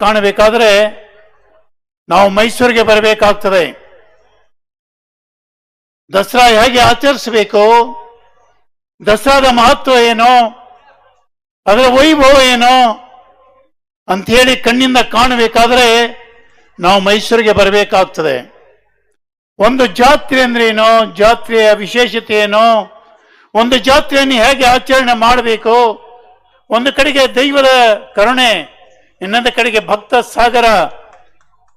ಕಾಣಬೇಕಾದ್ರೆ ನಾವು ಮೈಸೂರಿಗೆ ಬರಬೇಕಾಗ್ತದೆ. ದಸರಾ ಹೇಗೆ ಆಚರಿಸಬೇಕು, ದಸರಾದ ಮಹತ್ವ ಏನು, ಅದರ ವೈಭವ ಏನು ಅಂಥೇಳಿ ಕಣ್ಣಿಂದ ಕಾಣಬೇಕಾದ್ರೆ ನಾವು ಮೈಸೂರಿಗೆ ಬರಬೇಕಾಗ್ತದೆ. ಒಂದು ಜಾತ್ರೆ ಅಂದ್ರೇನು, ಜಾತ್ರೆಯ ವಿಶೇಷತೆ ಏನು, ಒಂದು ಜಾತ್ರೆಯನ್ನು ಹೇಗೆ ಆಚರಣೆ ಮಾಡಬೇಕು, ಒಂದು ಕಡೆಗೆ ದೈವದ ಕರುಣೆ, ಇನ್ನೊಂದು ಕಡೆಗೆ ಭಕ್ತ ಸಾಗರ,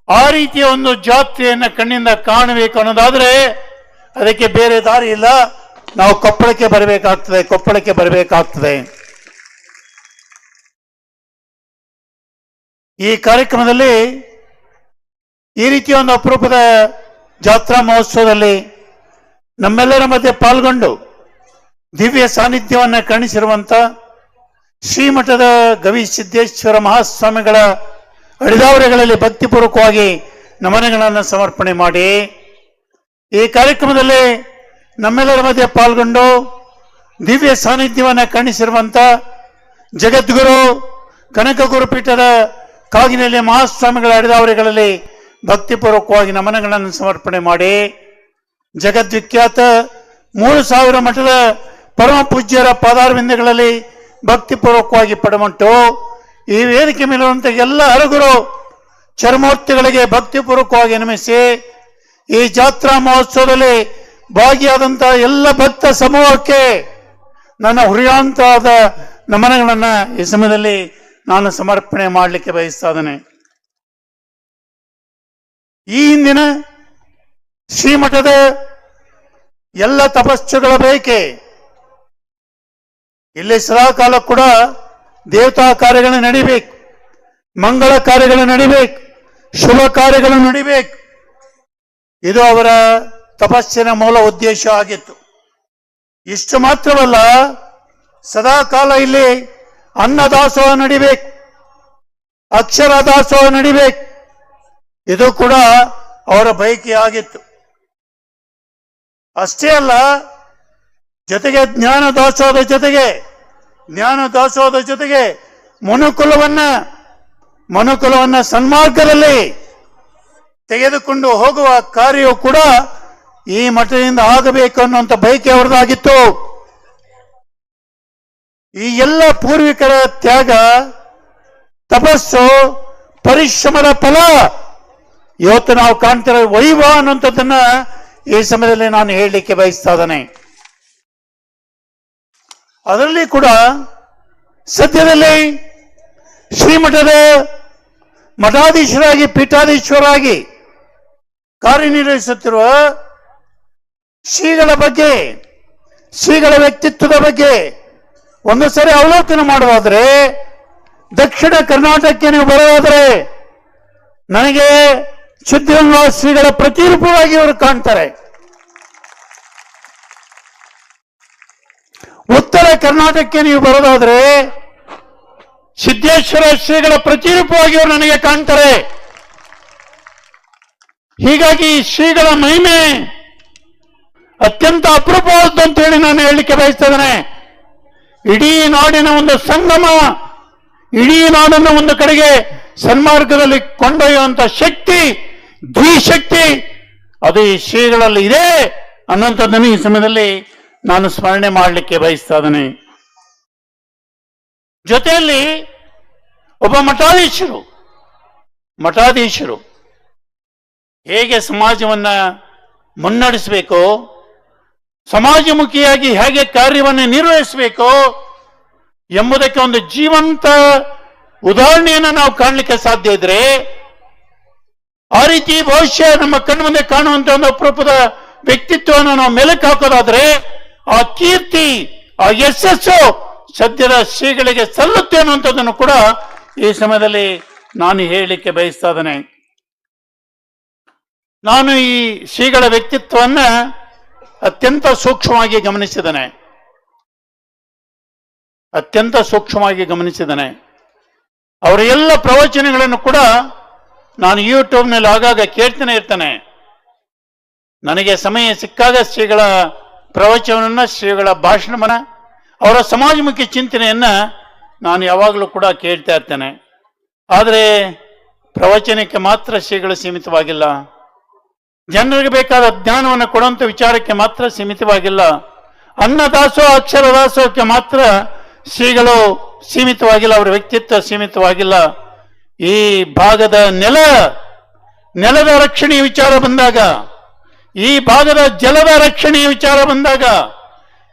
ಆ ರೀತಿಯ ಒಂದು ಜಾತ್ರೆಯನ್ನು ಕಣ್ಣಿಂದ ಕಾಣಬೇಕು ಅನ್ನೋದಾದ್ರೆ ಅದಕ್ಕೆ ಬೇರೆ ದಾರಿ ಇಲ್ಲ, ನಾವು ಕೊಪ್ಪಳಕ್ಕೆ ಬರಬೇಕಾಗ್ತದೆ. ಈ ಕಾರ್ಯಕ್ರಮದಲ್ಲಿ ಈ ರೀತಿಯ ಒಂದು ಅಪರೂಪದ ಜಾತ್ರಾ ಮಹೋತ್ಸವದಲ್ಲಿ ನಮ್ಮೆಲ್ಲರ ಮಧ್ಯೆ ಪಾಲ್ಗೊಂಡು ದಿವ್ಯ ಸಾನ್ನಿಧ್ಯವನ್ನು ಕಾಣಿಸಿರುವಂತ ಶ್ರೀಮಠದ ಗವಿಸಿದ್ದೇಶ್ವರ ಮಹಾಸ್ವಾಮಿಗಳ ಅಡಿದಾವರೆಗಳಲ್ಲಿ ಭಕ್ತಿಪೂರ್ವಕವಾಗಿ ನಮನಗಳನ್ನು ಸಮರ್ಪಣೆ ಮಾಡಿ, ಈ ಕಾರ್ಯಕ್ರಮದಲ್ಲಿ ನಮ್ಮೆಲ್ಲರ ಮಧ್ಯೆ ಪಾಲ್ಗೊಂಡು ದಿವ್ಯ ಸಾನ್ನಿಧ್ಯವನ್ನು ಕಾಣಿಸಿರುವಂತ ಜಗದ್ಗುರು ಕನಕ ಗುರುಪೀಠದ ಕಾಗಿನೆಲೆ ಮಹಾಸ್ವಾಮಿಗಳ ಅಡಿದಾವರೆಗಳಲ್ಲಿ ಭಕ್ತಿಪೂರ್ವಕವಾಗಿ ನಮನಗಳನ್ನು ಸಮರ್ಪಣೆ ಮಾಡಿ, ಜಗದ್ವಿಖ್ಯಾತ 3000 ಮಠದ ಪರಮ ಪೂಜ್ಯರ ಪಾದಾರವಿಂದಗಳಲ್ಲಿ ಭಕ್ತಿಪೂರ್ವಕವಾಗಿ ಪಡಮಂಟು ಈ ವೇದಿಕೆ ಮೇಲಿರುವಂಥ ಎಲ್ಲ ಹರಗುರು ಚರ್ಮೂರ್ತಿಗಳಿಗೆ ಭಕ್ತಿಪೂರ್ವಕವಾಗಿ ನಮಿಸಿ, ಈ ಜಾತ್ರಾ ಮಹೋತ್ಸವದಲ್ಲಿ ಭಾಗಿಯಾದಂತಹ ಎಲ್ಲ ಭಕ್ತ ಸಮೂಹಕ್ಕೆ ನನ್ನ ಹೃದಯಾಂತರಾದ ನಮನಗಳನ್ನು ಈ ಸಮಯದಲ್ಲಿ ನಾನು ಸಮರ್ಪಣೆ ಮಾಡಲಿಕ್ಕೆ ಬಯಸ್ತಾ ಇದ್ದೇನೆ. ಈ ಹಿಂದಿನ ಶ್ರೀಮಠದ ಎಲ್ಲ ತಪಸ್ಸುಗಳ ಬೇಕೆ ಇಲ್ಲಿ ಸದಾಕಾಲ ಕೂಡ ದೇವತಾ ಕಾರ್ಯಗಳು ನಡಿಬೇಕು, ಮಂಗಳ ಕಾರ್ಯಗಳು ನಡಿಬೇಕು, ಶುಭ ಕಾರ್ಯಗಳು ನಡಿಬೇಕು. ಇದು ಅವರ ತಪಸ್ಸಿನ ಮೂಲ ಉದ್ದೇಶ ಆಗಿತ್ತು. ಇಷ್ಟು ಮಾತ್ರವಲ್ಲ, ಸದಾಕಾಲ ಇಲ್ಲಿ ಅನ್ನದಾಸೋಹ ನಡಿಬೇಕು, ಅಕ್ಷರ ದಾಸೋಹ ನಡಿಬೇಕು. ಇದು ಕೂಡ ಅವರ ಬಯಕೆ ಆಗಿತ್ತು. ಅಷ್ಟೇ ಅಲ್ಲ, ಜೊತೆಗೆ ಜ್ಞಾನ ದಾಸೋಹದ ಜೊತೆಗೆ ಮನುಕುಲವನ್ನ ಸನ್ಮಾರ್ಗದಲ್ಲಿ ತೆಗೆದುಕೊಂಡು ಹೋಗುವ ಕಾರ್ಯವು ಕೂಡ ಈ ಮಠದಿಂದ ಆಗಬೇಕು ಅನ್ನುವಂಥ ಬಯಕೆ ಅವರದಾಗಿತ್ತು. ಈ ಎಲ್ಲ ಪೂರ್ವಿಕರ ತ್ಯಾಗ, ತಪಸ್ಸು, ಪರಿಶ್ರಮದ ಫಲ ಇವತ್ತು ನಾವು ಕಾಣ್ತಿರೋ ವೈಭವ ಅನ್ನುವಂಥದ್ದನ್ನ ಈ ಸಮಯದಲ್ಲಿ ನಾನು ಹೇಳಲಿಕ್ಕೆ ಬಯಸ್ತಾ ಇದ್ದೇನೆ. ಅದರಲ್ಲಿ ಕೂಡ ಸದ್ಯದಲ್ಲಿ ಶ್ರೀಮಠದ ಮಠಾಧೀಶರಾಗಿ ಪೀಠಾಧೀಶರಾಗಿ ಕಾರ್ಯನಿರ್ವಹಿಸುತ್ತಿರುವ ಶ್ರೀಗಳ ಬಗ್ಗೆ, ಶ್ರೀಗಳ ವ್ಯಕ್ತಿತ್ವದ ಬಗ್ಗೆ ಒಂದು ಸರಿ ಅವಲೋಕನ ಮಾಡುವಾದರೆ, ದಕ್ಷಿಣ ಕರ್ನಾಟಕಕ್ಕೆ ನೀವು ಬರೋದಾದರೆ ನನಗೆ ಸಿದ್ಧಗಂಗಾ ಶ್ರೀಗಳ ಪ್ರತಿರೂಪವಾಗಿ ಅವರು ಕಾಣ್ತಾರೆ. ಉತ್ತರ ಕರ್ನಾಟಕಕ್ಕೆ ನೀವು ಬರೋದಾದ್ರೆ ಸಿದ್ದೇಶ್ವರ ಶ್ರೀಗಳ ಪ್ರತಿರೂಪವಾಗಿ ಅವರು ನನಗೆ ಕಾಣ್ತಾರೆ. ಹೀಗಾಗಿ ಶ್ರೀಗಳ ಮಹಿಮೆ ಅತ್ಯಂತ ಅಪರೂಪವಾದ್ದು ಅಂತ ಹೇಳಿ ನಾನು ಹೇಳಲಿಕ್ಕೆ ಬಯಸ್ತಾ ಇದ್ದೇನೆ. ಇಡೀ ನಾಡಿನ ಒಂದು ಸಂಗಮ, ಇಡೀ ನಾಡನ್ನು ಒಂದು ಕಡೆಗೆ ಸನ್ಮಾರ್ಗದಲ್ಲಿ ಕೊಂಡೊಯ್ಯುವಂತ ಶಕ್ತಿ, ದ್ವಿಶಕ್ತಿ ಅದು ಈ ಶ್ರೀಗಳಲ್ಲಿ ಇದೆ ಅನ್ನುವಂಥದ್ದನ್ನು ಈ ಸಮಯದಲ್ಲಿ ನಾನು ಸ್ಮರಣೆ ಮಾಡಲಿಕ್ಕೆ ಬಯಸ್ತಾ ಇದ್ದೇನೆ. ಜೊತೆಯಲ್ಲಿ ಒಬ್ಬ ಮಠಾಧೀಶರು ಹೇಗೆ ಸಮಾಜವನ್ನ ಮುನ್ನಡೆಸಬೇಕು, ಸಮಾಜಮುಖಿಯಾಗಿ ಹೇಗೆ ಕಾರ್ಯವನ್ನು ನಿರ್ವಹಿಸಬೇಕು ಎಂಬುದಕ್ಕೆ ಒಂದು ಜೀವಂತ ಉದಾಹರಣೆಯನ್ನು ನಾವು ಕಾಣಲಿಕ್ಕೆ ಸಾಧ್ಯ ಇದ್ರೆ, ಆ ರೀತಿ ಭವಿಷ್ಯ ನಮ್ಮ ಕಣ್ಣು ಮುಂದೆ ಕಾಣುವಂತ ಒಂದು ಅಪರೂಪದ ವ್ಯಕ್ತಿತ್ವವನ್ನು ನಾವು ಮೆಲುಕು ಹಾಕೋದಾದ್ರೆ ಆ ಕೀರ್ತಿ, ಆ ಯಶಸ್ಸು ಸದ್ಯದ ಶ್ರೀಗಳಿಗೆ ಸಲ್ಲುತ್ತೆ ಅನ್ನುವಂಥದ್ದನ್ನು ಕೂಡ ಈ ಸಮಯದಲ್ಲಿ ನಾನು ಹೇಳಲಿಕ್ಕೆ ಬಯಸ್ತಾ ಇದ್ದೇನೆ. ನಾನು ಈ ಶ್ರೀಗಳ ವ್ಯಕ್ತಿತ್ವವನ್ನ ಅತ್ಯಂತ ಸೂಕ್ಷ್ಮವಾಗಿ ಗಮನಿಸಿದ್ದೇನೆ. ಅವರ ಎಲ್ಲ ಪ್ರವಚನಗಳನ್ನು ಕೂಡ ನಾನು ಯೂಟ್ಯೂಬ್ನಲ್ಲಿ ಆಗಾಗ ಕೇಳ್ತಾನೆ ಇರ್ತೇನೆ. ನನಗೆ ಸಮಯ ಸಿಕ್ಕಾಗ ಶ್ರೀಗಳ ಪ್ರವಚನವನ್ನ, ಶ್ರೀಗಳ ಭಾಷಣವನ್ನ, ಅವರ ಸಮಾಜಮುಖಿ ಚಿಂತನೆಯನ್ನ ನಾನು ಯಾವಾಗಲೂ ಕೂಡ ಕೇಳ್ತಾ ಇರ್ತೇನೆ. ಆದರೆ ಪ್ರವಚನಕ್ಕೆ ಮಾತ್ರ ಶ್ರೀಗಳು ಸೀಮಿತವಾಗಿಲ್ಲ, ಜನರಿಗೆ ಬೇಕಾದ ಜ್ಞಾನವನ್ನು ಕೊಡುವಂಥ ವಿಚಾರಕ್ಕೆ ಮಾತ್ರ ಸೀಮಿತವಾಗಿಲ್ಲ, ಅನ್ನದಾಸೋ ಅಕ್ಷರ ದಾಸೋಹಕ್ಕೆ ಮಾತ್ರ ಶ್ರೀಗಳು ಸೀಮಿತವಾಗಿಲ್ಲ, ಅವರ ವ್ಯಕ್ತಿತ್ವ ಸೀಮಿತವಾಗಿಲ್ಲ. ಈ ಭಾಗದ ನೆಲದ ರಕ್ಷಣೆಯ ವಿಚಾರ ಬಂದಾಗ, ಈ ಭಾಗದ ಜಲದ ರಕ್ಷಣೆಯ ವಿಚಾರ ಬಂದಾಗ,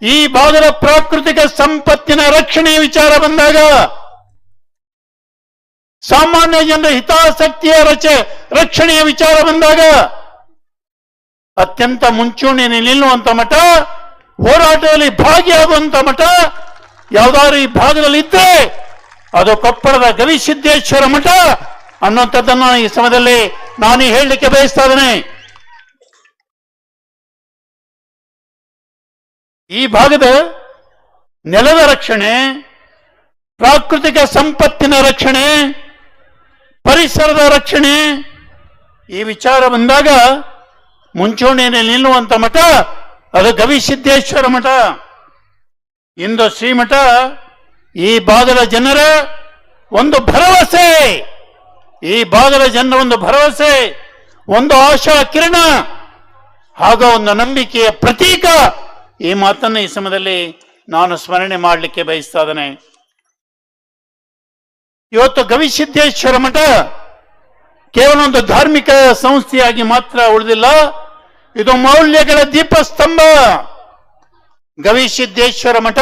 ಈ ಭಾಗದ ಪ್ರಾಕೃತಿಕ ಸಂಪತ್ತಿನ ರಕ್ಷಣೆಯ ವಿಚಾರ ಬಂದಾಗ, ಸಾಮಾನ್ಯ ಜನರ ಹಿತಾಸಕ್ತಿಯ ರಕ್ಷಣೆಯ ವಿಚಾರ ಬಂದಾಗ ಅತ್ಯಂತ ಮುಂಚೂಣಿಯಲ್ಲಿ ನಿಲ್ಲುವಂತ ಮಠ, ಹೋರಾಟದಲ್ಲಿ ಭಾಗಿಯಾಗುವಂತ ಮಠ ಯಾವ್ದಾದ್ರು ಈ ಭಾಗದಲ್ಲಿ ಇದ್ರೆ ಅದು ಕೊಪ್ಪಳದ ಗವಿಸಿದ್ದೇಶ್ವರ ಮಠ ಅನ್ನುವಂಥದ್ದನ್ನು ಈ ಸಮಯದಲ್ಲಿ ನಾನು ಹೇಳಲಿಕ್ಕೆ ಬಯಸ್ತಾ ಇದ್ದೇನೆ. ಈ ಭಾಗದ ನೆಲದ ರಕ್ಷಣೆ, ಪ್ರಾಕೃತಿಕ ಸಂಪತ್ತಿನ ರಕ್ಷಣೆ, ಪರಿಸರದ ರಕ್ಷಣೆ ಈ ವಿಚಾರ ಬಂದಾಗ ಮುಂಚೂಣಿಯಲ್ಲಿ ನಿಲ್ಲುವಂತ ಮಠ ಅದು ಗವಿಸಿದ್ದೇಶ್ವರ ಮಠ. ಇಂದು ಶ್ರೀಮಠ ಈ ಭಾಗದ ಜನರ ಒಂದು ಭರವಸೆ, ಈ ಭಾಗದ ಜನರ ಒಂದು ಭರವಸೆ, ಒಂದು ಆಶಾ ಕಿರಣ ಹಾಗೂ ಒಂದು ನಂಬಿಕೆಯ ಪ್ರತೀಕ. ಈ ಮಾತನ್ನು ಈ ಸಮಯದಲ್ಲಿ ನಾನು ಸ್ಮರಣೆ ಮಾಡಲಿಕ್ಕೆ ಬಯಸ್ತಾ ಇದ್ದೇನೆ. ಇವತ್ತು ಗವಿಸಿದ್ದೇಶ್ವರ ಮಠ ಕೇವಲ ಒಂದು ಧಾರ್ಮಿಕ ಸಂಸ್ಥೆಯಾಗಿ ಮಾತ್ರ ಉಳಿದಿಲ್ಲ, ಇದು ಮೌಲ್ಯಗಳ ದೀಪಸ್ತಂಭ. ಗವಿಸಿದ್ದೇಶ್ವರ ಮಠ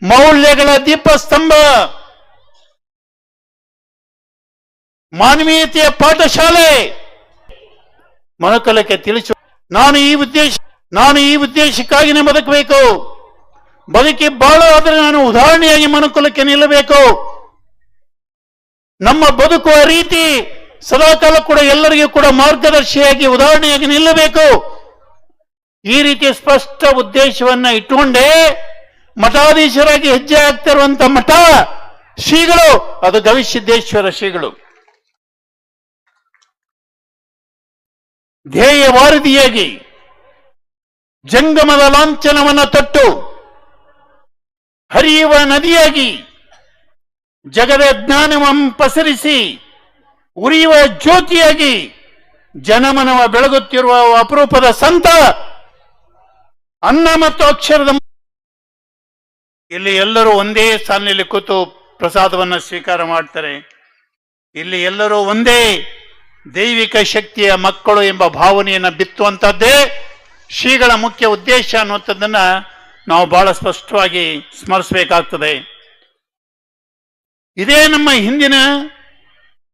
ಮೌಲ್ಯಗಳ ದೀಪಸ್ತಂಭ, ಮಾನವೀಯತೆಯ ಪಾಠಶಾಲೆ. ಮನುಕುಲಕ್ಕೆ ತಿಳಿಸು, ನಾನು ಈ ಉದ್ದೇಶಕ್ಕಾಗಿನೇ ಬದುಕಬೇಕು, ಬದುಕಿ ಬಾಳಾದರೆ ನಾನು ಉದಾಹರಣೆಯಾಗಿ ಮನುಕುಲಕ್ಕೆ ನಿಲ್ಲಬೇಕು. ನಮ್ಮ ಬದುಕುವ ರೀತಿ ಸದಾಕಾಲ ಕೂಡ ಎಲ್ಲರಿಗೂ ಕೂಡ ಮಾರ್ಗದರ್ಶಿಯಾಗಿ ಉದಾಹರಣೆಯಾಗಿ ನಿಲ್ಲಬೇಕು. ಈ ರೀತಿಯ ಸ್ಪಷ್ಟ ಉದ್ದೇಶವನ್ನ ಇಟ್ಟುಕೊಂಡೇ ಮಠಾಧೀಶರಾಗಿ ಹೆಜ್ಜೆ ಆಗ್ತಿರುವಂತ ಮಠ ಶ್ರೀಗಳು, ಅದು ಗವಿಸಿದ್ದೇಶ್ವರ ಶ್ರೀಗಳು. ಧ್ಯೇಯ ವಾರಧಿಯಾಗಿ ಜಂಗಮದ ಲಾಂಛನವನ್ನು ತೊಟ್ಟು ಹರಿಯುವ ನದಿಯಾಗಿ ಜಗದ ಜ್ಞಾನವನ್ನು ಪಸರಿಸಿ ಉರಿಯುವ ಜ್ಯೋತಿಯಾಗಿ ಜನಮನವ ಬೆಳಗುತ್ತಿರುವ ಅಪರೂಪದ ಸಂತ, ಅನ್ನ ಮತ್ತು ಅಕ್ಷರದ. ಇಲ್ಲಿ ಎಲ್ಲರೂ ಒಂದೇ ಸಾಲಿನಲ್ಲಿ ಕೂತು ಪ್ರಸಾದವನ್ನು ಸ್ವೀಕಾರ ಮಾಡ್ತಾರೆ. ಇಲ್ಲಿ ಎಲ್ಲರೂ ಒಂದೇ ದೈವಿಕ ಶಕ್ತಿಯ ಮಕ್ಕಳು ಎಂಬ ಭಾವನೆಯನ್ನು ಬಿತ್ತುವಂತದ್ದೇ ಶ್ರೀಗಳ ಮುಖ್ಯ ಉದ್ದೇಶ ಅನ್ನುವಂಥದ್ದನ್ನ ನಾವು ಬಹಳ ಸ್ಪಷ್ಟವಾಗಿ ಸ್ಮರಿಸಬೇಕಾಗ್ತದೆ. ಇದೇ ನಮ್ಮ ಹಿಂದಿನ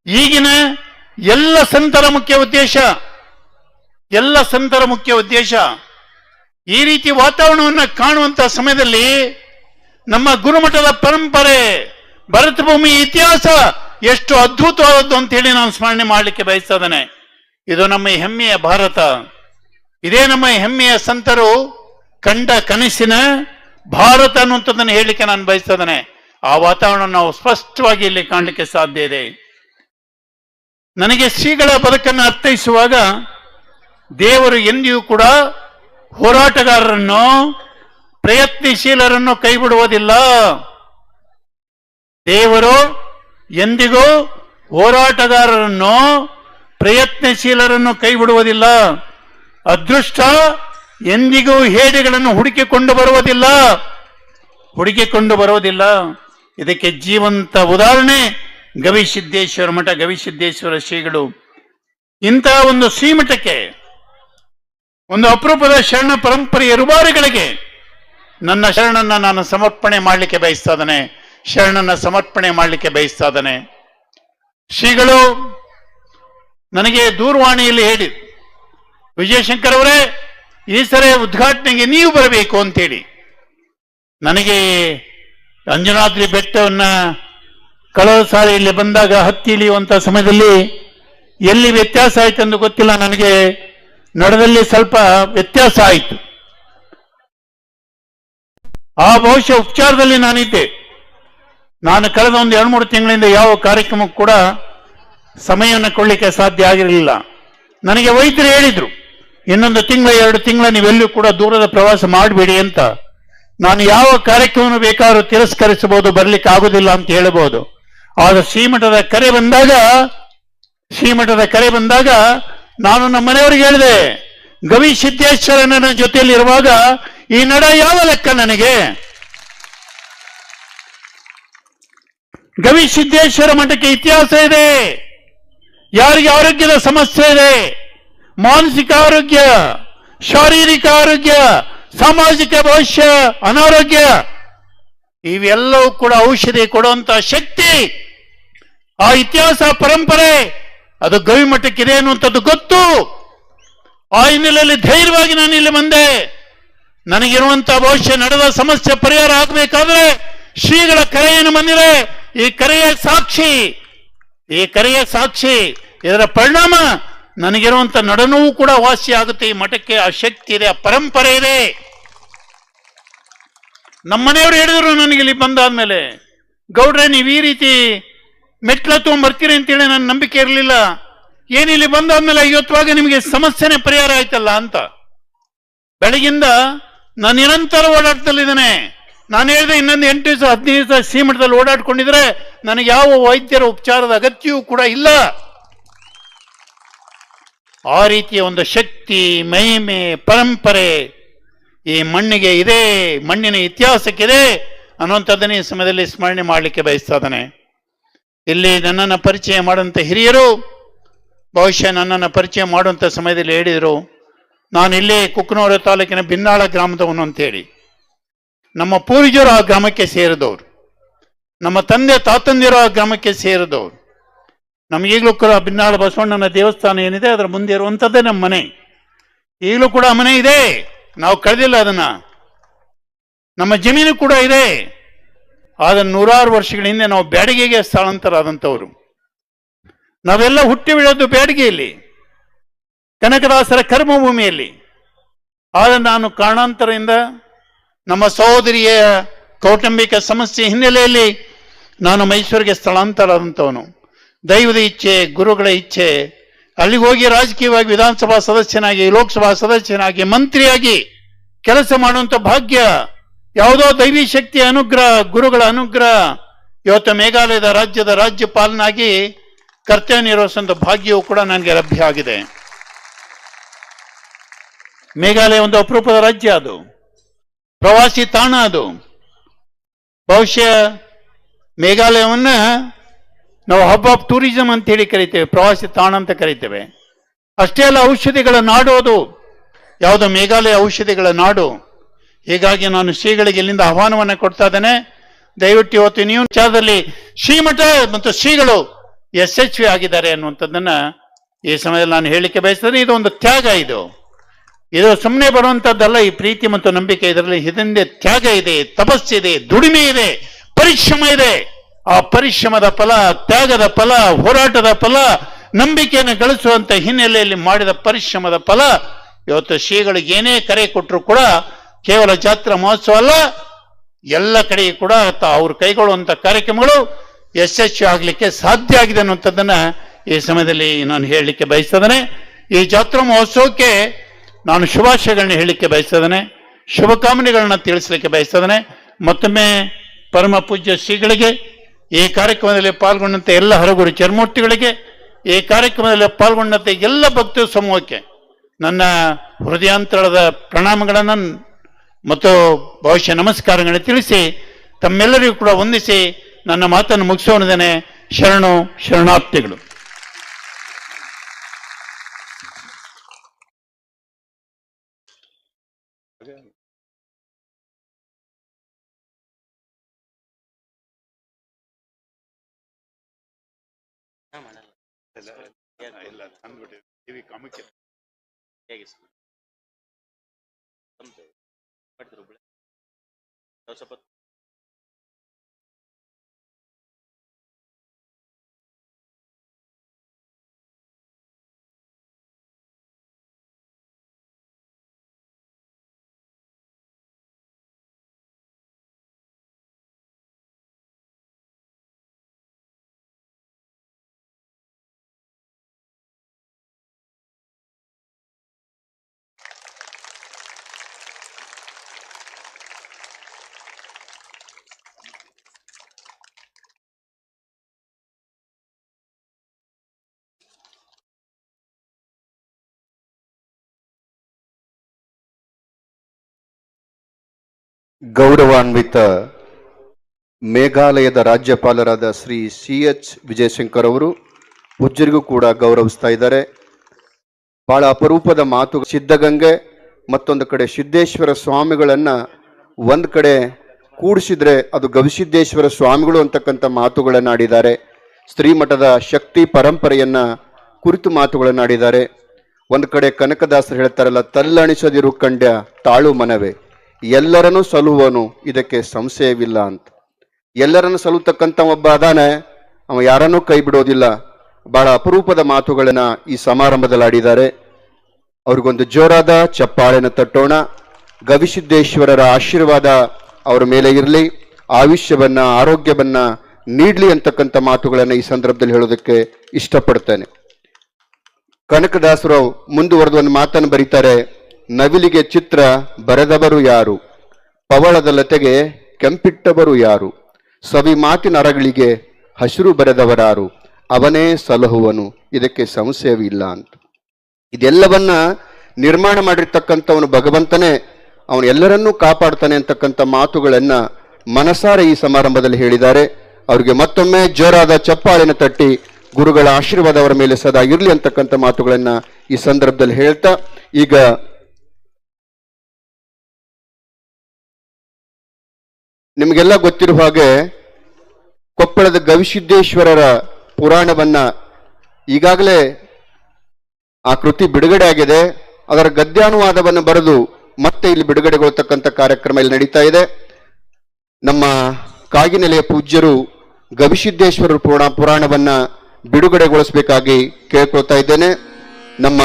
ಈಗಿನ ಎಲ್ಲ ಸಂತರ ಮುಖ್ಯ ಉದ್ದೇಶ, ಎಲ್ಲ ಸಂತರ ಮುಖ್ಯ ಉದ್ದೇಶ. ಈ ರೀತಿ ವಾತಾವರಣವನ್ನು ಕಾಣುವಂತ ಸಮಯದಲ್ಲಿ ನಮ್ಮ ಗುರುಮಠದ ಪರಂಪರೆ, ಭರತ ಭೂಮಿ ಇತಿಹಾಸ ಎಷ್ಟು ಅದ್ಭುತವಾದದ್ದು ಅಂತ ಹೇಳಿ ನಾನು ಸ್ಮರಣೆ ಮಾಡಲಿಕ್ಕೆ ಬಯಸ್ತಾ ಇದ್ದೇನೆ. ಇದು ನಮ್ಮ ಹೆಮ್ಮೆಯ ಭಾರತ, ಇದೇ ನಮ್ಮ ಹೆಮ್ಮೆಯ ಸಂತರು ಕಂಡ ಕನಸಿನ ಭಾರತ ಅನ್ನುವಂಥದ್ದನ್ನು ಹೇಳಲಿಕ್ಕೆ ನಾನು ಬಯಸ್ತಾ ಇದ್ದೇನೆ. ಆ ವಾತಾವರಣ ನಾವು ಸ್ಪಷ್ಟವಾಗಿ ಇಲ್ಲಿ ಕಾಣಲಿಕ್ಕೆ ಸಾಧ್ಯ ಇದೆ. ನನಗೆ ಶ್ರೀಗಳ ಬದುಕನ್ನು ಅರ್ಥೈಸುವಾಗ ದೇವರು ಎಂದಿಗೂ ಕೂಡ ಹೋರಾಟಗಾರರನ್ನು, ಪ್ರಯತ್ನಶೀಲರನ್ನು ಕೈ ಬಿಡುವುದಿಲ್ಲ. ದೇವರು ಎಂದಿಗೂ ಹೋರಾಟಗಾರರನ್ನು, ಪ್ರಯತ್ನಶೀಲರನ್ನು ಕೈ ಬಿಡುವುದಿಲ್ಲ. ಅದೃಷ್ಟ ಎಂದಿಗೂ ಹೇಡಿಗಳನ್ನು ಹುಡುಕಿಕೊಂಡು ಬರುವುದಿಲ್ಲ. ಇದಕ್ಕೆ ಜೀವಂತ ಉದಾಹರಣೆ ಗವಿಸಿದ್ದೇಶ್ವರ ಮಠ, ಗವಿಸಿದ್ದೇಶ್ವರ ಶ್ರೀಗಳು. ಇಂತಹ ಒಂದು ಶ್ರೀಮಠಕ್ಕೆ, ಒಂದು ಅಪರೂಪದ ಶರಣ ಪರಂಪರೆಯ ರೂವಾರಿಗಳಿಗೆ ನನ್ನ ಶರಣನ್ನ ನಾನು ಸಮರ್ಪಣೆ ಮಾಡಲಿಕ್ಕೆ ಬಯಸ್ತಾ ಇದ್ದೇನೆ. ಶ್ರೀಗಳು ನನಗೆ ದೂರವಾಣಿಯಲ್ಲಿ ಹೇಳಿ, ವಿಜಯಶಂಕರ್ ಅವರೇ, ಈ ಸರಿ ಉದ್ಘಾಟನೆಗೆ ನೀವು ಬರಬೇಕು ಅಂತೇಳಿ. ನನಗೆ ಅಂಜನಾದ್ರಿ ಬೆಟ್ಟವನ್ನ ಕಳೆದ ಸಾರಿ ಇಲ್ಲಿ ಬಂದಾಗ ಹತ್ತಿ ಇಳಿಯುವಂತ ಸಮಯದಲ್ಲಿ ಎಲ್ಲಿ ವ್ಯತ್ಯಾಸ ಆಯ್ತು ಎಂದು ಗೊತ್ತಿಲ್ಲ, ನನಗೆ ನಡದಲ್ಲಿ ಸ್ವಲ್ಪ ವ್ಯತ್ಯಾಸ ಆಯಿತು. ಆ ಬಹುಶಃ ಉಪಚಾರದಲ್ಲಿ ನಾನಿದ್ದೆ. ನಾನು ಕಳೆದ ಒಂದು 2-3 ತಿಂಗಳಿಂದ ಯಾವ ಕಾರ್ಯಕ್ರಮಕ್ಕೂ ಕೂಡ ಸಮಯವನ್ನು ಕೊಡಲಿಕ್ಕೆ ಸಾಧ್ಯ ಆಗಿರಲಿಲ್ಲ. ನನಗೆ ವೈದ್ಯರು ಹೇಳಿದ್ರು, ಇನ್ನೊಂದು 1-2 ತಿಂಗಳ ನೀವೆಲ್ಲೂ ಕೂಡ ದೂರದ ಪ್ರವಾಸ ಮಾಡಬೇಡಿ ಅಂತ. ನಾನು ಯಾವ ಕಾರ್ಯಕ್ರಮ ಬೇಕಾದ್ರೂ ತಿರಸ್ಕರಿಸಬಹುದು, ಬರ್ಲಿಕ್ಕೆ ಆಗುದಿಲ್ಲ ಅಂತ ಹೇಳಬಹುದು. ಆಗ ಶ್ರೀಮಠದ ಕರೆ ಬಂದಾಗ ಶ್ರೀಮಠದ ಕರೆ ಬಂದಾಗ ನಾನು ನಮ್ಮ ಮನೆಯವರಿಗೆ ಹೇಳಿದೆ, ಗವಿ ಸಿದ್ದೇಶ್ವರನ ಜೊತೆಯಲ್ಲಿ ಇರುವಾಗ ಈ ನಡ ಯಾವ ಲೆಕ್ಕ ನನಗೆ? ಗವಿ ಸಿದ್ದೇಶ್ವರ ಮಠಕ್ಕೆ ಇತಿಹಾಸ ಇದೆ. ಯಾರಿಗೆ ಆರೋಗ್ಯದ ಸಮಸ್ಯೆ ಇದೆ, ಮಾನಸಿಕ ಆರೋಗ್ಯ, ಶಾರೀರಿಕ ಆರೋಗ್ಯ, ಸಾಮಾಜಿಕ ಭವಿಷ್ಯ, ಅನಾರೋಗ್ಯ, ಇವೆಲ್ಲವೂ ಕೂಡ ಔಷಧಿ ಕೊಡುವಂತ ಶಕ್ತಿ ಆ ಇತಿಹಾಸ ಪರಂಪರೆ ಅದು ಗವಿ ಮಠಕ್ಕಿದೆ ಅನ್ನುವಂಥದ್ದು ಗೊತ್ತು. ಆ ಹಿನ್ನೆಲೆಯಲ್ಲಿ ಧೈರ್ಯವಾಗಿ ನಾನು ಇಲ್ಲಿ ಬಂದೆ. ನನಗಿರುವಂತಹ ಭವಿಷ್ಯ ನಡೆದ ಸಮಸ್ಯೆ ಪರಿಹಾರ ಆಗಬೇಕಾದ್ರೆ ಶ್ರೀಗಳ ಕರೆಯನ್ನು ಬಂದಿದೆ. ಈ ಕರೆಯ ಸಾಕ್ಷಿ, ಇದರ ಪರಿಣಾಮ ನನಗಿರುವಂತ ನಡನವೂ ಕೂಡ ವಾಸಿ ಆಗುತ್ತೆ. ಈ ಮಠಕ್ಕೆ ಆ ಶಕ್ತಿ ಇದೆ, ಆ ಪರಂಪರೆ ಇದೆ. ನಮ್ಮನೆಯವರು ಹೇಳಿದ್ರು ನನಗೆ ಇಲ್ಲಿ ಬಂದಾದ್ಮೇಲೆ, ಗೌಡ್ರೆ ನೀವು ಈ ರೀತಿ ಮೆಟ್ಲ ತಗೊಂಡ್ಬರ್ತೀರಿ ಅಂತೇಳಿ ನನ್ನ ನಂಬಿಕೆ ಇರಲಿಲ್ಲ. ಏನಿಲ್ಲಿ ಬಂದಾದ್ಮೇಲೆ ಇವತ್ತುವಾಗ ನಿಮಗೆ ಸಮಸ್ಯೆನೇ ಪರಿಹಾರ ಆಯ್ತಲ್ಲ ಅಂತ. ಬೆಳಗಿಂದ ನಾನು ನಿರಂತರ ಓಡಾಡ್ತಲ್ಲಿದ್ದೇನೆ. ನಾನು ಹೇಳಿದೆ ಇನ್ನೊಂದು 8 ದಿವಸ 15 ದಿವಸ ಶ್ರೀಮಠದಲ್ಲಿ ಓಡಾಡ್ಕೊಂಡಿದ್ರೆ ನನಗೆ ಯಾವ ವೈದ್ಯರ ಉಪಚಾರದ ಅಗತ್ಯವೂ ಕೂಡ ಇಲ್ಲ. ಆ ರೀತಿಯ ಒಂದು ಶಕ್ತಿ, ಮಹಿಮೆ, ಪರಂಪರೆ ಈ ಮಣ್ಣಿಗೆ ಇದೆ, ಮಣ್ಣಿನ ಇತಿಹಾಸಕ್ಕಿದೆ ಅನ್ನುವಂಥದ್ದನ್ನು ಈ ಸಮಯದಲ್ಲಿ ಸ್ಮರಣೆ ಮಾಡಲಿಕ್ಕೆ ಬಯಸ್ತಾ ಇದ್ದಾನೆ. ಇಲ್ಲಿ ನನ್ನನ್ನು ಪರಿಚಯ ಮಾಡುವಂಥ ಹಿರಿಯರು ಬಹುಶಃ ನನ್ನನ್ನು ಪರಿಚಯ ಮಾಡುವಂಥ ಸಮಯದಲ್ಲಿ ಹೇಳಿದರು, ನಾನು ಇಲ್ಲೇ ಕುಕ್ಕನೂರು ತಾಲೂಕಿನ ಬಿನ್ನಾಳ ಗ್ರಾಮದವನು ಅಂತೇಳಿ. ನಮ್ಮ ಪೂರ್ವಜರು ಆ ಗ್ರಾಮಕ್ಕೆ ಸೇರಿದವರು, ನಮ್ಮ ತಂದೆ ತಾತಂದಿರು ಆ ಗ್ರಾಮಕ್ಕೆ ಸೇರಿದವರು. ನಮಗೀಗಲೂ ಕೂಡ ಬಿನ್ನಾಳ ಬಸವಣ್ಣನ ದೇವಸ್ಥಾನ ಏನಿದೆ ಅದರ ಮುಂದೆ ಇರುವಂಥದ್ದೇ ನಮ್ಮ ಮನೆ. ಈಗಲೂ ಕೂಡ ಮನೆ ಇದೆ, ನಾವು ಕಳೆದಿಲ್ಲ ಅದನ್ನ. ನಮ್ಮ ಜಮೀನು ಕೂಡ ಇದೆ. ಆದ 100 ವರ್ಷಗಳ ಹಿಂದೆ ನಾವು ಬ್ಯಾಡಗೆಗೆ ಸ್ಥಳಾಂತರ ಆದಂಥವ್ರು. ನಾವೆಲ್ಲ ಹುಟ್ಟಿ ಬೆಳೆದು ಬ್ಯಾಡಗೆಯಲ್ಲಿ, ಕನಕದಾಸರ ಕರ್ಮಭೂಮಿಯಲ್ಲಿ. ಆದ ನಾನು ಕಾರಣಾಂತರದಿಂದ ನಮ್ಮ ಸಹೋದರಿಯ ಕೌಟುಂಬಿಕ ಸಮಸ್ಯೆ ಹಿನ್ನೆಲೆಯಲ್ಲಿ ನಾನು ಮೈಸೂರಿಗೆ ಸ್ಥಳಾಂತರ ಆದಂಥವನು. ದೈವದ ಇಚ್ಛೆ, ಗುರುಗಳ ಇಚ್ಛೆ, ಅಲ್ಲಿಗೆ ಹೋಗಿ ರಾಜಕೀಯವಾಗಿ ವಿಧಾನಸಭಾ ಸದಸ್ಯನಾಗಿ, ಲೋಕಸಭಾ ಸದಸ್ಯನಾಗಿ, ಮಂತ್ರಿಯಾಗಿ ಕೆಲಸ ಮಾಡುವಂಥ ಭಾಗ್ಯ, ಯಾವುದೋ ದೈವಿ ಶಕ್ತಿಯ ಅನುಗ್ರಹ, ಗುರುಗಳ ಅನುಗ್ರಹ. ಇವತ್ತು ಮೇಘಾಲಯದ ರಾಜ್ಯದ ರಾಜ್ಯಪಾಲನಾಗಿ ಕರ್ತವ್ಯ ನಿರ್ವಹಿಸುವಂಥ ಭಾಗ್ಯವೂ ಕೂಡ ನನಗೆ ಲಭ್ಯ ಆಗಿದೆ. ಮೇಘಾಲಯ ಒಂದು ಅಪರೂಪದ ರಾಜ್ಯ, ಅದು ಪ್ರವಾಸಿ ತಾಣ. ಅದು ಬಹುಶಃ ಮೇಘಾಲಯವನ್ನ ನಾವು ಹಬ್ ಆಫ್ ಟೂರಿಸಂ ಅಂತ ಹೇಳಿ ಕರಿತೇವೆ, ಪ್ರವಾಸಿ ತಾಣ ಅಂತ ಕರಿತೇವೆ. ಅಷ್ಟೇ ಅಲ್ಲ, ಔಷಧಿಗಳ ನಾಡು ಅದು. ಯಾವುದೋ ಮೇಘಾಲಯ ಔಷಧಿಗಳ ನಾಡು. ಹೀಗಾಗಿ ನಾನು ಶ್ರೀಗಳಿಗೆ ಇಲ್ಲಿಂದ ಆಹ್ವಾನವನ್ನು ಕೊಡ್ತಾ ಇದ್ದೇನೆ. ದಯವಿಟ್ಟು ಇವತ್ತು ನೀವು ವಿಚಾರದಲ್ಲಿ ಶ್ರೀಮಠ ಮತ್ತು ಶ್ರೀಗಳು ಯಶಸ್ವಿ ಆಗಿದ್ದಾರೆ ಅನ್ನುವಂಥದ್ದನ್ನ ಈ ಸಮಯದಲ್ಲಿ ನಾನು ಹೇಳಲಿಕ್ಕೆ ಬಯಸ್ತೇನೆ. ಇದು ಒಂದು ತ್ಯಾಗ. ಇದು ಸುಮ್ಮನೆ ಬರುವಂಥದ್ದಲ್ಲ. ಈ ಪ್ರೀತಿ ಮತ್ತು ನಂಬಿಕೆ, ಇದರಲ್ಲಿ ಹಿಂದೆ ತ್ಯಾಗ ಇದೆ, ತಪಸ್ಸಿದೆ, ದುಡಿಮೆ ಇದೆ, ಪರಿಶ್ರಮ ಇದೆ. ಆ ಪರಿಶ್ರಮದ ಫಲ, ತ್ಯಾಗದ ಫಲ, ಹೋರಾಟದ ಫಲ, ನಂಬಿಕೆಯನ್ನು ಗಳಿಸುವಂತ ಹಿನ್ನೆಲೆಯಲ್ಲಿ ಮಾಡಿದ ಪರಿಶ್ರಮದ ಫಲ ಇವತ್ತು ಶ್ರೀಗಳಿಗೆ ಏನೇ ಕರೆ ಕೊಟ್ಟರು ಕೂಡ ಕೇವಲ ಜಾತ್ರಾ ಮಹೋತ್ಸವ ಅಲ್ಲ, ಎಲ್ಲ ಕಡೆಗೂ ಕೂಡ ಅವ್ರು ಕೈಗೊಳ್ಳುವಂಥ ಕಾರ್ಯಕ್ರಮಗಳು ಯಶಸ್ವಿ ಆಗಲಿಕ್ಕೆ ಸಾಧ್ಯ ಆಗಿದೆ ಅನ್ನುವಂಥದ್ದನ್ನ ಈ ಸಮಯದಲ್ಲಿ ನಾನು ಹೇಳಲಿಕ್ಕೆ ಬಯಸ್ತೇನೆ. ಈ ಜಾತ್ರಾ ಮಹೋತ್ಸವಕ್ಕೆ ನಾನು ಶುಭಾಶಯಗಳನ್ನ ಹೇಳಲಿಕ್ಕೆ ಬಯಸ್ತೇನೆ, ಶುಭಕಾಮನೆಗಳನ್ನ ತಿಳಿಸಲಿಕ್ಕೆ ಬಯಸ್ತೇನೆ. ಮತ್ತೊಮ್ಮೆ ಪರಮ ಪೂಜ್ಯ ಶ್ರೀಗಳಿಗೆ, ಈ ಕಾರ್ಯಕ್ರಮದಲ್ಲಿ ಪಾಲ್ಗೊಂಡಂತೆ ಎಲ್ಲ ಹರಗುರು ಚರ್ಮೂರ್ತಿಗಳಿಗೆ, ಈ ಕಾರ್ಯಕ್ರಮದಲ್ಲಿ ಪಾಲ್ಗೊಂಡಂತೆ ಎಲ್ಲ ಭಕ್ತ ಸಮೂಹಕ್ಕೆ ನನ್ನ ಹೃದಯಾಂತರದ ಪ್ರಣಾಮಗಳನ್ನು ಮತ್ತು ಬಹುಶಃ ನಮಸ್ಕಾರಗಳನ್ನು ತಿಳಿಸಿ ತಮ್ಮೆಲ್ಲರಿಗೂ ಕೂಡ ವಂದಿಸಿ ನನ್ನ ಮಾತನ್ನು ಮುಗಿಸೋಣಿದ್ದೇನೆ. ಶರಣು ಶರಣಾರ್ಥಿಗಳು. ಗೌರವಾನ್ವಿತ ಮೇಘಾಲಯದ ರಾಜ್ಯಪಾಲರಾದ ಶ್ರೀ CH ವಿಜಯಶಂಕರ್ ಅವರು ಪೂಜ್ಯರಿಗೂ ಕೂಡ ಗೌರವಿಸ್ತಾ ಇದ್ದಾರೆ. ಬಹಳ ಅಪರೂಪದ ಮಾತು. ಸಿದ್ಧಗಂಗೆ ಮತ್ತೊಂದು ಕಡೆ ಸಿದ್ದೇಶ್ವರ ಸ್ವಾಮಿಗಳನ್ನ ಒಂದ್ ಕಡೆ ಕೂಡಿಸಿದ್ರೆ ಅದು ಗವಿಸಿದ್ದೇಶ್ವರ ಸ್ವಾಮಿಗಳು ಅಂತಕ್ಕಂಥ ಮಾತುಗಳನ್ನು ಆಡಿದ್ದಾರೆ. ಶ್ರೀಮಠದ ಶಕ್ತಿ ಪರಂಪರೆಯನ್ನ ಕುರಿತು ಮಾತುಗಳನ್ನು ಆಡಿದ್ದಾರೆ. ಒಂದು ಕಡೆ ಕನಕದಾಸರು ಹೇಳ್ತಾರಲ್ಲ, ತಲ್ಲಣಿಸದಿರು ಕಂಡ್ಯ ತಾಳು ಮನವೇ, ಎಲ್ಲರನ್ನೂ ಸಲುವನು ಇದಕ್ಕೆ ಸಂಶಯವಿಲ್ಲ ಅಂತ. ಎಲ್ಲರನ್ನು ಸಲುತಕ್ಕಂಥ ಒಬ್ಬ ಅದಾನೆ, ಅವ ಯಾರನ್ನೂ ಕೈ ಬಿಡೋದಿಲ್ಲ. ಬಹಳ ಅಪರೂಪದ ಮಾತುಗಳನ್ನ ಈ ಸಮಾರಂಭದಲ್ಲಿ ಆಡಿದ್ದಾರೆ. ಅವ್ರಿಗೊಂದು ಜೋರಾದ ಚಪ್ಪಾಳೆನ ತಟ್ಟೋಣ. ಗವಿಸಿದ್ದೇಶ್ವರರ ಆಶೀರ್ವಾದ ಅವರ ಮೇಲೆ ಇರಲಿ, ಆಯುಷ್ಯವನ್ನ ಆರೋಗ್ಯವನ್ನ ನೀಡ್ಲಿ ಅಂತಕ್ಕಂಥ ಮಾತುಗಳನ್ನ ಈ ಸಂದರ್ಭದಲ್ಲಿ ಹೇಳೋದಕ್ಕೆ ಇಷ್ಟಪಡ್ತೇನೆ. ಕನಕದಾಸರು ಮುಂದುವರೆದು ಒಂದು ಮಾತನ್ನು ಬರೀತಾರೆ. ನವಿಲಿಗೆ ಚಿತ್ರ ಬರೆದವರು ಯಾರು, ಪವಳದ ಲತೆಗೆ ಕೆಂಪಿಟ್ಟವರು ಯಾರು, ಸವಿ ಮಾತಿನ ಅರಗಳಿಗೆ ಹಸಿರು ಬರೆದವರಾರು, ಅವನೇ ಸಲಹುವನು ಇದಕ್ಕೆ ಸಂಶಯವಿಲ್ಲ ಅಂತ. ಇದೆಲ್ಲವನ್ನ ನಿರ್ಮಾಣ ಮಾಡಿರ್ತಕ್ಕಂಥವನು ಭಗವಂತನೇ, ಅವನು ಎಲ್ಲರನ್ನೂ ಕಾಪಾಡ್ತಾನೆ ಅಂತಕ್ಕಂಥ ಮಾತುಗಳನ್ನ ಮನಸಾರೆ ಈ ಸಮಾರಂಭದಲ್ಲಿ ಹೇಳಿದ್ದಾರೆ. ಅವರಿಗೆ ಮತ್ತೊಮ್ಮೆ ಜೋರಾದ ಚಪ್ಪಾಳೆನ ತಟ್ಟಿ ಗುರುಗಳ ಆಶೀರ್ವಾದ ಅವರ ಮೇಲೆ ಸದಾ ಇರಲಿ ಅಂತಕ್ಕಂಥ ಮಾತುಗಳನ್ನ ಈ ಸಂದರ್ಭದಲ್ಲಿ ಹೇಳ್ತಾ, ಈಗ ನಿಮಗೆಲ್ಲ ಗೊತ್ತಿರುವ ಹಾಗೆ ಕೊಪ್ಪಳದ ಗವಿಸಿದ್ದೇಶ್ವರರ ಪುರಾಣವನ್ನ ಈಗಾಗಲೇ ಆ ಕೃತಿ ಬಿಡುಗಡೆ ಆಗಿದೆ. ಅದರ ಗದ್ಯಾನುವಾದವನ್ನು ಬರೆದು ಮತ್ತೆ ಇಲ್ಲಿ ಬಿಡುಗಡೆಗೊಳ್ತಕ್ಕಂಥ ಕಾರ್ಯಕ್ರಮ ಇಲ್ಲಿ ನಡೀತಾ ಇದೆ. ನಮ್ಮ ಕಾಗಿನೆಲೆಯ ಪೂಜ್ಯರು ಗವಿಸಿದ್ದೇಶ್ವರರ ಪುರಾಣವನ್ನ ಬಿಡುಗಡೆಗೊಳಿಸಬೇಕಾಗಿ ಕೇಳ್ಕೊಳ್ತಾ ಇದ್ದೇನೆ. ನಮ್ಮ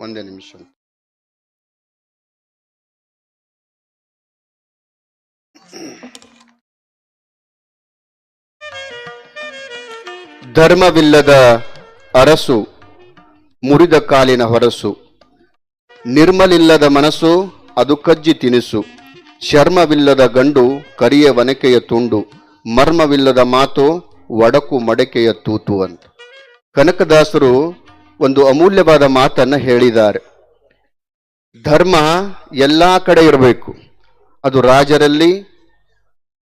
ಒಂದೇ ನಿಮಿಷ. ಧರ್ಮವಿಲ್ಲದ ಅರಸು ಮುರಿದ ಕಾಲಿನ ಹೊರಸು, ನಿರ್ಮಲಿಲ್ಲದ ಮನಸ್ಸು ಅದು ಕಜ್ಜಿ ತಿನಿಸು, ಚರ್ಮವಿಲ್ಲದ ಗಂಡು ಕರಿಯ ವನಕೆಯ ತುಂಡು, ಮರ್ಮವಿಲ್ಲದ ಮಾತು ಒಡಕು ಮಡಕೆಯ ತೂತು ಅಂತ ಕನಕದಾಸರು ಒಂದು ಅಮೂಲ್ಯವಾದ ಮಾತನ್ನ ಹೇಳಿದ್ದಾರೆ. ಧರ್ಮ ಎಲ್ಲಾ ಕಡೆ ಇರಬೇಕು, ಅದು ರಾಜರಲ್ಲಿ,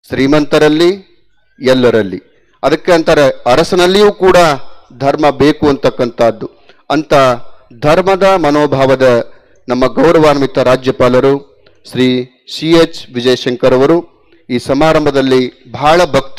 ಶ್ರೀಮಂತರಲ್ಲಿ, ಎಲ್ಲರಲ್ಲಿ. ಅದಕ್ಕೆ ಅಂತಾರೆ ಅರಸನಲ್ಲಿಯೂ ಕೂಡ ಧರ್ಮ ಬೇಕು ಅಂತಕ್ಕಂಥದ್ದು. ಅಂತ ಧರ್ಮದ ಮನೋಭಾವದ ನಮ್ಮ ಗೌರವಾನ್ವಿತ ರಾಜ್ಯಪಾಲರು ಶ್ರೀ CH ವಿಜಯಶಂಕರ್ ಅವರು ಈ ಸಮಾರಂಭದಲ್ಲಿ ಬಹಳ ಭಕ್ತಿ